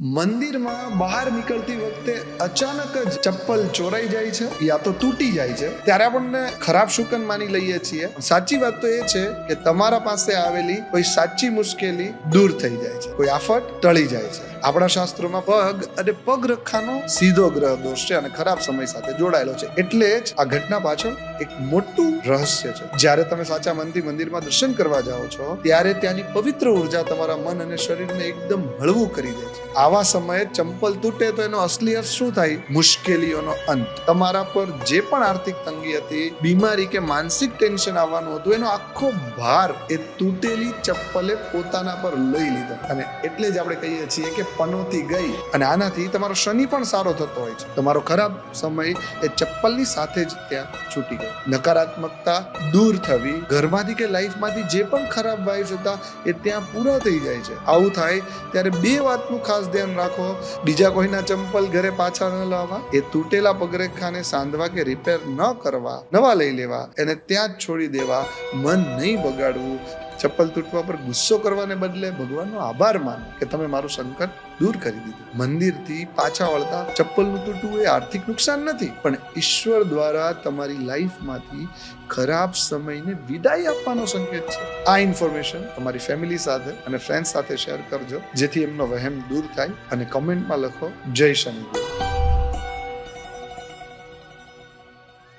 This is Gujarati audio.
મંદિરમાં બહાર નીકળતી વખતે અચાનક જ ચપ્પલ ચોરાઈ જાય છે યા તો તૂટી જાય છે ત્યારે આપણને ખરાબ શુકન માની લઈએ છીએ. સાચી વાત તો એ છે કે તમારા પાસે આવેલી કોઈ સાચી મુશ્કેલી દૂર થઈ જાય છે, કોઈ આફત ટળી જાય છે. આપણા શાસ્ત્રોમાં પગ અને પગ રખાનો સીધો ગ્રહ દોષ છે અને ખરાબ સમય સાથે જોડાયેલો છે. એટલે જ આ ઘટના પાછળ એક મોટું રહસ્ય છે. જ્યારે તમે સાચા મનથી મંદિરમાં દર્શન કરવા જાઓ છો ત્યારે ત્યાંની પવિત્ર ઉર્જા તમારા મન અને શરીરને એકદમ હળવું કરી દે છે. આવા સમયે ચંપલ તૂટે તો એનો અસલી અર્થ શું થાય? મુશ્કેલીઓનો અંત. તમારા પર જે પણ આર્થિક તંગી હતી, બીમારી કે માનસિક ટેન્શન આવવાનું હતું, એનો આખો ભાર એ તૂટેલી ચપ્પલે પોતાના પર લઈ લીધો. અને એટલે જ આપણે કહીએ છીએ કે પનોતી ગઈ. અને આનાથી તમારો શનિ પણ સારો થતો હોય છે. તમારો ખરાબ સમય એ ચપ્પલની સાથે જ ત્યાં છૂટી ગયો. નકારાત્મકતા દૂર થવી, ઘરમાંથી કે લાઈફમાંથી જે પણ ખરાબ વાઇબ્સ હતા એ ત્યાં પૂરા થઈ જાય છે. આવું થાય ત્યારે બે વાતનું ખાસ ધ્યાન રાખો. બીજા કોઈના ચંપલ ઘરે પાછા ન લાવવા, એ તૂટેલા પગરેખાને સાંધવા કે રિપેર ન કરવા, નવા લઈ લેવા, એને ત્યાં જ છોડી દેવા. મન નહીં બગાડવું. ચપ્પલ તૂટવા પર ગુસ્સો કરવાને બદલે ભગવાનનો આભાર માનો કે તમે મારું સંકટ દૂર કરી દીધું. મંદિરથી પાછા વળતા ચપ્પલનું તૂટવું એ આર્થિક નુકસાન નથી, પણ ઈશ્વર દ્વારા તમારી લાઈફમાંથી ખરાબ સમયને વિદાય આપવાનો સંકેત છે. આ ઇન્ફોર્મેશન તમારી ફેમિલી સાથે અને ફ્રેન્ડ સાથે શેર કરજો, જેથી એમનો વહેમ દૂર થાય. અને કમેન્ટમાં લખો, જય શનિદેવ.